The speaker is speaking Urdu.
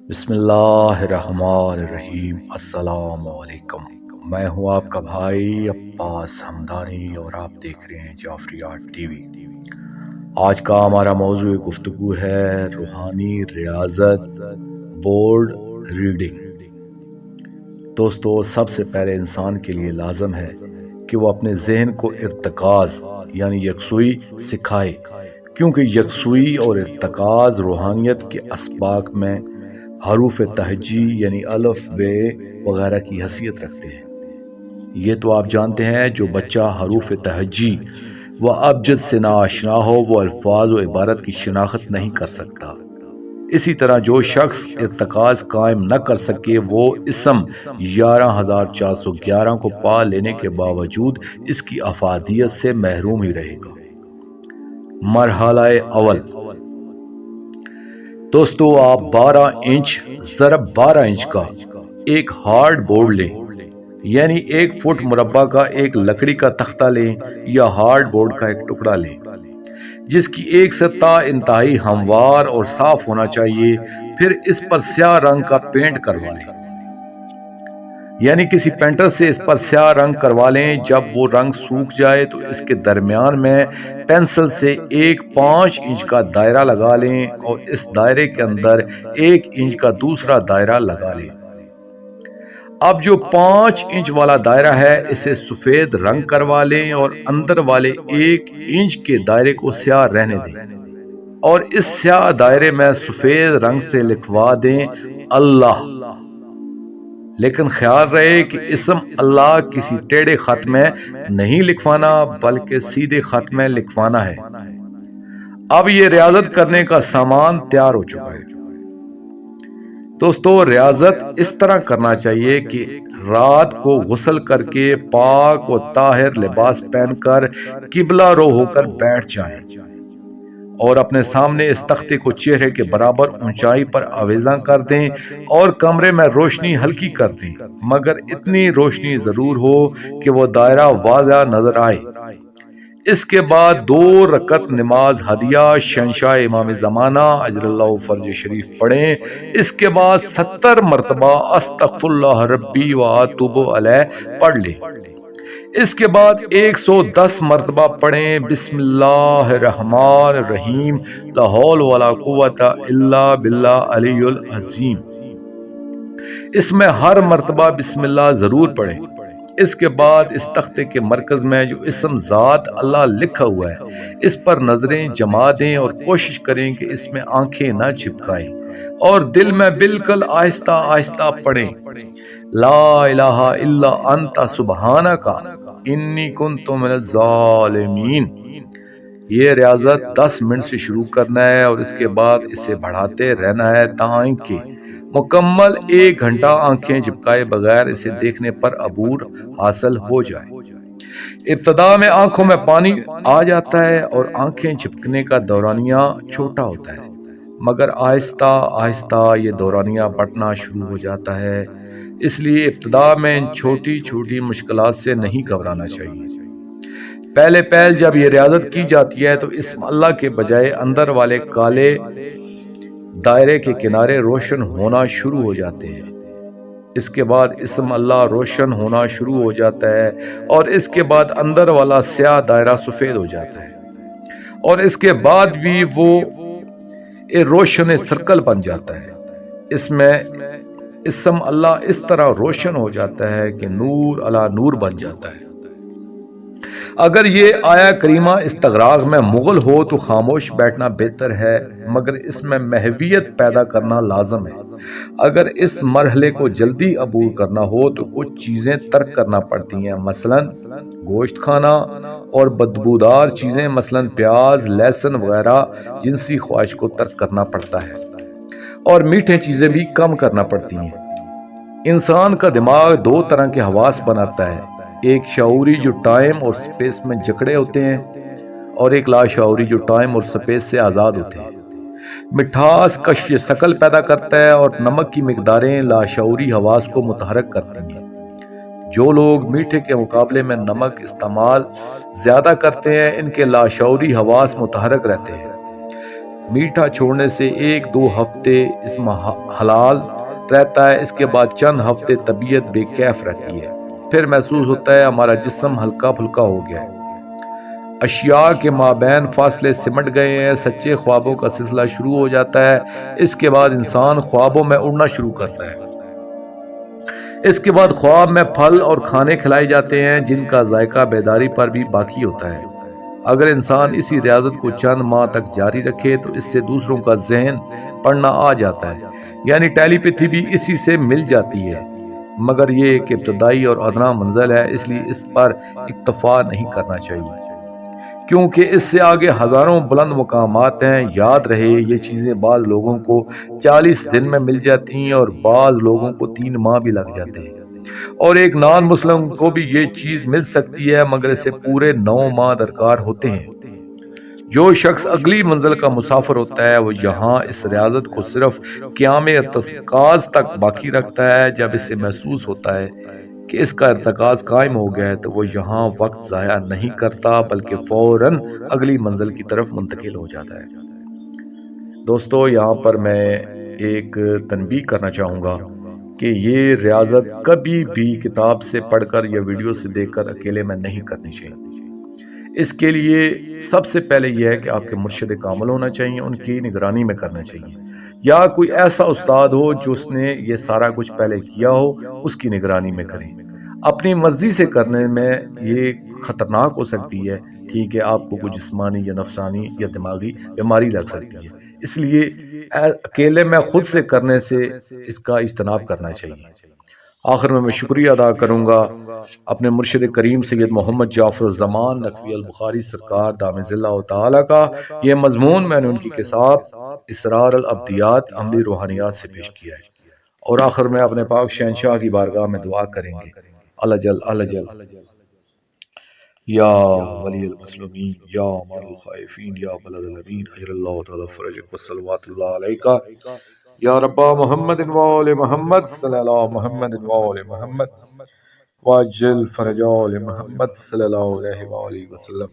بسم اللہ الرحمن الرحیم۔ السلام علیکم، میں ہوں آپ کا بھائی عباس حمدانی اور آپ دیکھ رہے ہیں جعفری آرٹ ٹی وی۔ آج کا ہمارا موضوع گفتگو ہے روحانی ریاضت، بورڈ ریڈنگ۔ دوستو، سب سے پہلے انسان کے لیے لازم ہے کہ وہ اپنے ذہن کو ارتکاز یعنی یکسوئی سکھائے، کیونکہ یکسوئی اور ارتکاز روحانیت کے اسباق میں حروف تہجی یعنی الف بے وغیرہ کی حیثیت رکھتے ہیں۔ یہ تو آپ جانتے ہیں، جو بچہ حروف تہجی و ابجد سے ناآشنا ہو وہ الفاظ و عبارت کی شناخت نہیں کر سکتا۔ اسی طرح جو شخص ارتکاز قائم نہ کر سکے وہ اسم 11411 کو پا لینے کے باوجود اس کی افادیت سے محروم ہی رہے گا۔ مرحلہ اول، دوستو آپ 12 انچ ضرب 12 انچ کا ایک ہارڈ بورڈ لیں، یعنی 1 فٹ مربع کا ایک لکڑی کا تختہ لیں یا ہارڈ بورڈ کا ایک ٹکڑا لیں جس کی ایک سطح انتہائی ہموار اور صاف ہونا چاہیے۔ پھر اس پر سیاہ رنگ کا پینٹ کروا لیں، یعنی کسی پینٹر سے اس پر سیاہ رنگ کروا لیں۔ جب وہ رنگ سوکھ جائے تو اس کے درمیان میں پینسل سے ایک 5 انچ کا دائرہ لگا لیں اور اس دائرے کے اندر 1 انچ کا دوسرا دائرہ لگا لیں۔ اب جو 5 انچ والا دائرہ ہے اسے سفید رنگ کروا لیں اور اندر والے 1 انچ کے دائرے کو سیاہ رہنے دیں اور اس سیاہ دائرے میں سفید رنگ سے لکھوا دیں اللہ۔ لیکن خیال رہے کہ اسم اللہ کسی ٹیڑھے خط میں نہیں لکھوانا بلکہ سیدھے خط میں لکھوانا ہے۔ اب یہ ریاضت کرنے کا سامان تیار ہو چکا ہے۔ دوستو، ریاضت اس طرح کرنا چاہیے کہ رات کو غسل کر کے پاک و طاہر لباس پہن کر قبلہ رو ہو کر بیٹھ جائیں اور اپنے سامنے اس تختے کو چہرے کے برابر اونچائی پر آویزاں کر دیں اور کمرے میں روشنی ہلکی کر دیں، مگر اتنی روشنی ضرور ہو کہ وہ دائرہ واضح نظر آئے۔ اس کے بعد 2 رکعت نماز ہدیہ شہنشاہ امام زمانہ اجر اللہ فرج شریف پڑھیں۔ اس کے بعد 70 مرتبہ استغفر اللہ ربی و اتوب الیہ پڑھ لیں۔ اس کے بعد 110 مرتبہ پڑھیں بسم اللہ الرحمن الرحیم لا حول ولا قوت الا باللہ علی العظیم۔ اس میں ہر مرتبہ بسم اللہ ضرور پڑھیں۔ اس کے بعد اس تختے کے مرکز میں جو اسم ذات اللہ لکھا ہوا ہے اس پر نظریں جما دیں اور کوشش کریں کہ اس میں آنکھیں نہ چپکائیں اور دل میں بالکل آہستہ آہستہ پڑھیں لا الہ الا انت سبحانک انی کنت من الظالمین۔ یہ ریاضت 10 منٹ سے شروع کرنا ہے اور اس کے بعد اسے بڑھاتے رہنا ہے تاکہ مکمل 1 گھنٹہ آنکھیں چپکائے بغیر اسے دیکھنے پر عبور حاصل ہو جائے۔ ابتدا میں آنکھوں میں پانی آ جاتا ہے اور آنکھیں چپکنے کا دورانیہ چھوٹا ہوتا ہے، مگر آہستہ آہستہ یہ دورانیہ بڑھنا شروع ہو جاتا ہے۔ اس لیے ابتدا میں ان چھوٹی چھوٹی مشکلات سے نہیں گھبرانا چاہیے۔ پہلے جب یہ ریاضت کی جاتی ہے تو اسم اللہ کے بجائے اندر والے کالے دائرے کے کنارے روشن ہونا شروع ہو جاتے ہیں۔ اس کے بعد اسم اللہ روشن ہونا شروع ہو جاتا ہے اور اس کے بعد اندر والا سیاہ دائرہ سفید ہو جاتا ہے اور اس کے بعد بھی وہ روشن سرکل بن جاتا ہے۔ اس میں اسم اللہ اس طرح روشن ہو جاتا ہے کہ نور علی نور بن جاتا ہے۔ اگر یہ آیا کریمہ استغراق میں مغل ہو تو خاموش بیٹھنا بہتر ہے، مگر اس میں محویت پیدا کرنا لازم ہے۔ اگر اس مرحلے کو جلدی عبور کرنا ہو تو کچھ چیزیں ترک کرنا پڑتی ہیں، مثلا گوشت کھانا اور بدبودار چیزیں مثلا پیاز، لہسن وغیرہ جنسی خواہش کو ترک کرنا پڑتا ہے اور میٹھے چیزیں بھی کم کرنا پڑتی ہیں۔ انسان کا دماغ 2 طرح کے حواس بناتا ہے، ایک شعوری جو ٹائم اور سپیس میں جکڑے ہوتے ہیں اور ایک لاشعوری جو ٹائم اور سپیس سے آزاد ہوتے ہیں۔ مٹھاس کشش ثقل پیدا کرتا ہے اور نمک کی مقداریں لاشعوری حواس کو متحرک کرتی ہیں۔ جو لوگ میٹھے کے مقابلے میں نمک استعمال زیادہ کرتے ہیں ان کے لاشعوری حواس متحرک رہتے ہیں۔ میٹھا چھوڑنے سے 1-2 ہفتے اسم حلال رہتا ہے، اس کے بعد چند ہفتے طبیعت بے کیف رہتی ہے، پھر محسوس ہوتا ہے ہمارا جسم ہلکا پھلکا ہو گیا ہے، اشیاء کے مابین فاصلے سمٹ گئے ہیں، سچے خوابوں کا سلسلہ شروع ہو جاتا ہے، اس کے بعد انسان خوابوں میں اڑنا شروع کرتا ہے، اس کے بعد خواب میں پھل اور کھانے کھلائے جاتے ہیں جن کا ذائقہ بیداری پر بھی باقی ہوتا ہے۔ اگر انسان اسی ریاضت کو چند ماہ تک جاری رکھے تو اس سے دوسروں کا ذہن پڑھنا آ جاتا ہے، یعنی ٹیلی پیتھی بھی اسی سے مل جاتی ہے، مگر یہ ایک ابتدائی اور ادنا منزل ہے، اس لیے اس پر اکتفا نہیں کرنا چاہیے، کیونکہ اس سے آگے ہزاروں بلند مقامات ہیں۔ یاد رہے یہ چیزیں بعض لوگوں کو 40 دن میں مل جاتی ہیں اور بعض لوگوں کو 3 ماہ بھی لگ جاتے ہیں، اور ایک نان مسلم کو بھی یہ چیز مل سکتی ہے مگر اسے پورے 9 ماہ درکار ہوتے ہیں۔ جو شخص اگلی منزل کا مسافر ہوتا ہے وہ یہاں اس ریاضت کو صرف قیام ارتکاز تک باقی رکھتا ہے، جب اسے محسوس ہوتا ہے کہ اس کا ارتکاز قائم ہو گیا ہے تو وہ یہاں وقت ضائع نہیں کرتا بلکہ فوراً اگلی منزل کی طرف منتقل ہو جاتا ہے۔ دوستو، یہاں پر میں ایک تنبیہ کرنا چاہوں گا کہ یہ ریاضت کبھی بھی کتاب سے پڑھ کر یا ویڈیو سے دیکھ کر اکیلے میں نہیں کرنی چاہیے۔ اس کے لیے سب سے پہلے یہ ہے کہ آپ کے مرشد کامل ہونا چاہیے، ان کی نگرانی میں کرنا چاہیے، یا کوئی ایسا استاد ہو جو اس نے یہ سارا کچھ پہلے کیا ہو، اس کی نگرانی میں کریں۔ اپنی مرضی سے کرنے میں یہ خطرناک ہو سکتی ہے، ٹھیک ہے، آپ کو کوئی جسمانی یا نفسانی یا دماغی بیماری لگ سکتی ہے، اس لیے اکیلے میں خود سے کرنے سے اس کا اجتناب کرنا چاہیے۔ آخر میں شکریہ ادا کروں گا اپنے مرشد کریم سید محمد جعفر الزمان نقوی البخاری سرکار دامِ ظلہ تعالی کا۔ یہ مضمون میں نے ان کی کتاب اسرار الابدیات عملی روحانیات سے پیش کیا ہے، اور آخر میں اپنے پاک شہنشاہ کی بارگاہ میں دعا کریں گے۔ اللہ جل یا ولی المظلومین، یا مان الخائفین، یا بلد الامین، اجر اللہ تعالی فرجک وصلوات اللہ علیکہ، یا رب محمد و آل محمد، صلی اللہ محمد و آل محمد، واجل فرج آل محمد صلی اللہ علیہ وآلہ وسلم۔